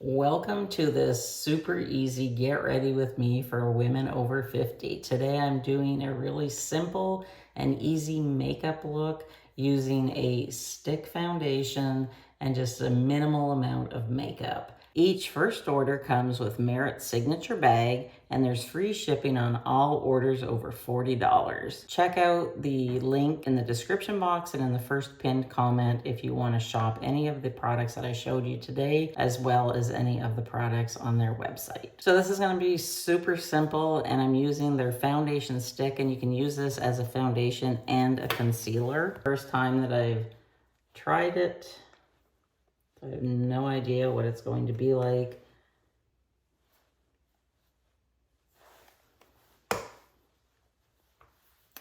Welcome to this super easy get ready with me for women over 50. Today I'm doing a really simple and easy makeup look using a stick foundation and just a minimal amount of makeup. Each first order comes with Merit's signature bag, and there's free shipping on all orders over $40. Check out the link in the description box and in the first pinned comment if you want to shop any of the products that I showed you today, as well as any of the products on their website. So this is going to be super simple, and I'm using their foundation stick, and you can use this as a foundation and a concealer. First time that I've tried it, I have no idea what it's going to be like.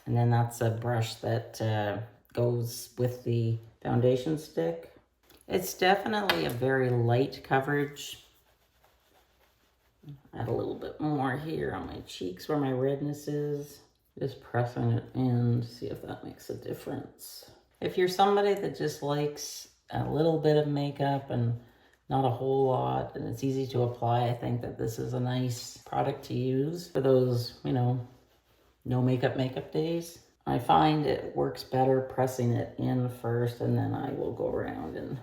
And then that's a brush that goes with the foundation stick. It's definitely a very light coverage. Add a little bit more here on my cheeks where my redness is. Just pressing it in to see if that makes a difference. If you're somebody that just likes a little bit of makeup and not a whole lot, and it's easy to apply, I think that this is a nice product to use for those, no makeup days. I find it works better pressing it in first, and then I will go around and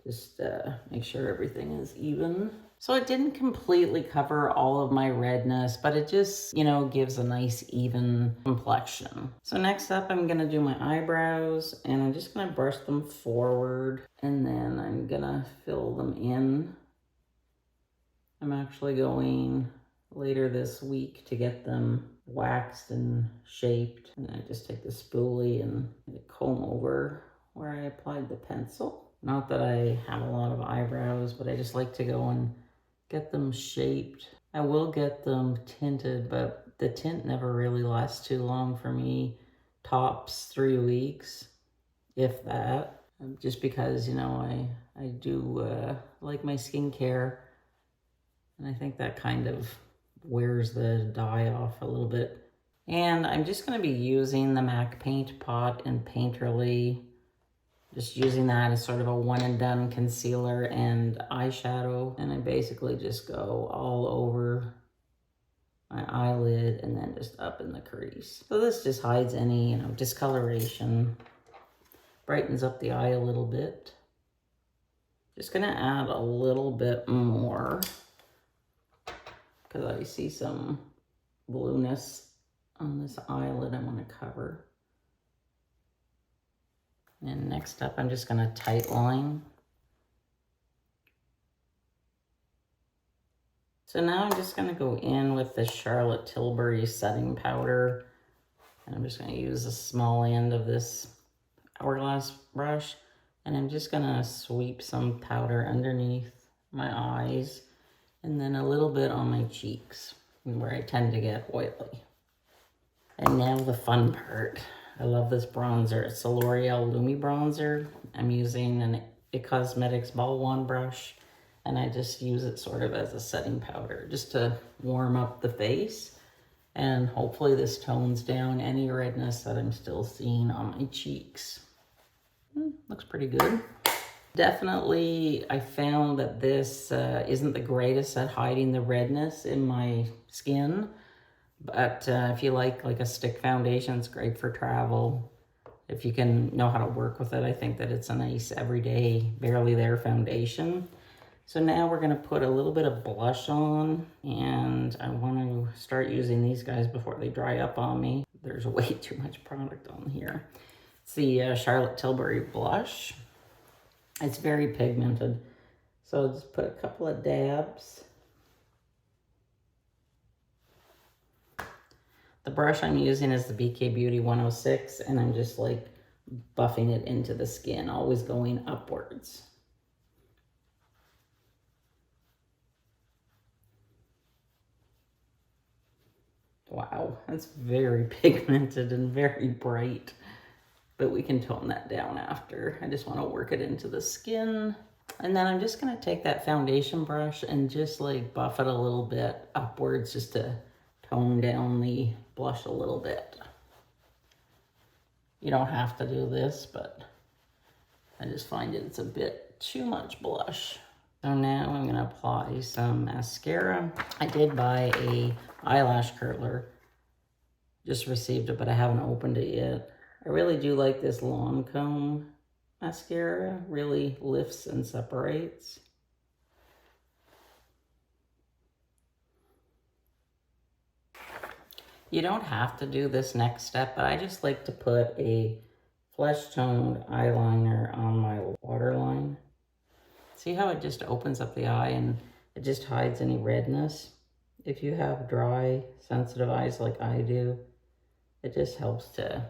just make sure everything is even. So it didn't completely cover all of my redness, but it just, gives a nice even complexion. So next up, I'm gonna do my eyebrows, and I'm just gonna brush them forward, and then I'm gonna fill them in. I'm actually going later this week to get them waxed and shaped. And I just take the spoolie and comb over where I applied the pencil. Not that I have a lot of eyebrows, but I just like to go and get them shaped. I will get them tinted, but the tint never really lasts too long for me. Tops 3 weeks, if that. Just because, I do like my skincare. And I think that kind of wears the dye off a little bit. And I'm just going to be using the MAC Paint Pot and Painterly. Just using that as sort of a one and done concealer and eyeshadow. And I basically just go all over my eyelid and then just up in the crease. So this just hides any, discoloration. Brightens up the eye a little bit. Just going to add a little bit more because I see some blueness on this eyelid I want to cover. And next up, I'm just going to tight line. So now I'm just going to go in with the Charlotte Tilbury setting powder. And I'm just going to use the small end of this hourglass brush. And I'm just going to sweep some powder underneath my eyes. And then a little bit on my cheeks, where I tend to get oily. And now the fun part. I love this bronzer. It's a L'Oreal Lumi bronzer. I'm using an It Cosmetics ball wand brush, and I just use it sort of as a setting powder, just to warm up the face. And hopefully this tones down any redness that I'm still seeing on my cheeks. Looks pretty good. Definitely, I found that this isn't the greatest at hiding the redness in my skin. But if you like a stick foundation, it's great for travel. If you can know how to work with it, I think that it's a nice everyday, barely there foundation. So now we're gonna put a little bit of blush on, and I wanna start using these guys before they dry up on me. There's way too much product on here. It's the Charlotte Tilbury blush. It's very pigmented. So I'll just put a couple of dabs. The brush I'm using is the BK Beauty 106, and I'm just buffing it into the skin, always going upwards. Wow, that's very pigmented and very bright, but we can tone that down after. I just want to work it into the skin. And then I'm just going to take that foundation brush and just buff it a little bit upwards just to tone down the blush a little bit. You don't have to do this, but I just find it's a bit too much blush. So now I'm gonna apply some mascara. I did buy a eyelash curler. Just received it, but I haven't opened it yet. I really do like this Lancome mascara. Really lifts and separates. You don't have to do this next step, but I just like to put a flesh toned eyeliner on my waterline. See how it just opens up the eye and it just hides any redness? If you have dry, sensitive eyes like I do, it just helps to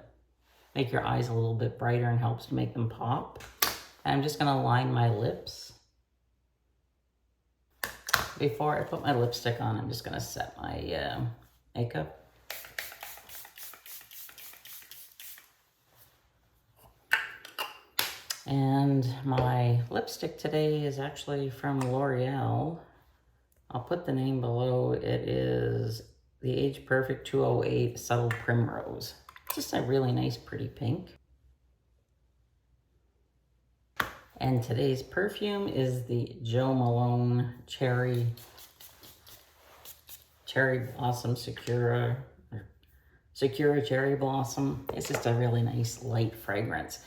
make your eyes a little bit brighter and helps to make them pop. And I'm just gonna line my lips. Before I put my lipstick on, I'm just gonna set my makeup. And my lipstick today is actually from L'Oreal. I'll put the name below. It is the Age Perfect 208 Subtle Primrose. Just a really nice, pretty pink. And today's perfume is the Jo Malone Cherry Blossom Sakura Cherry Blossom. It's just a really nice light fragrance.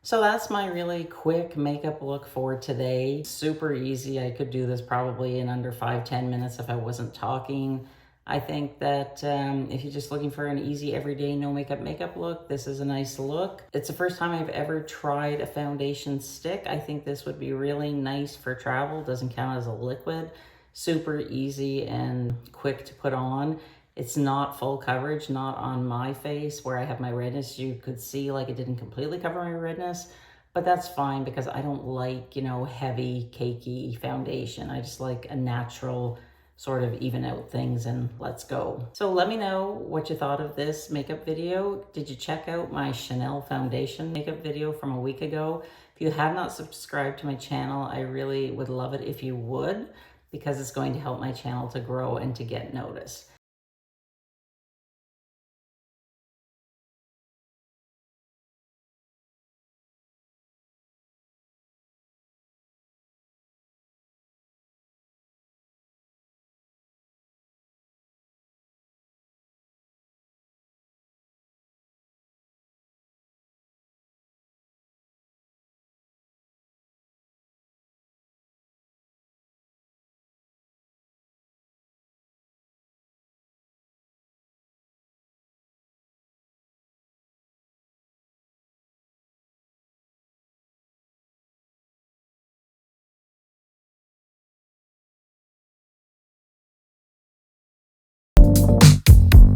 So that's my really quick makeup look for today. Super easy. I could do this probably in under 5-10 minutes if I wasn't talking. I think that if you're just looking for an easy everyday no makeup look, this is a nice look. It's the first time I've ever tried a foundation stick. I think this would be really nice for travel. Doesn't count as a liquid. Super easy and quick to put on. It's not full coverage, not on my face where I have my redness. You could see like it didn't completely cover my redness, but that's fine because I don't like, you know, heavy, cakey foundation. I just like a natural sort of even out things and let's go. So let me know what you thought of this makeup video. Did you check out my Chanel foundation makeup video from a week ago? If you have not subscribed to my channel, I really would love it if you would, because it's going to help my channel to grow and to get noticed.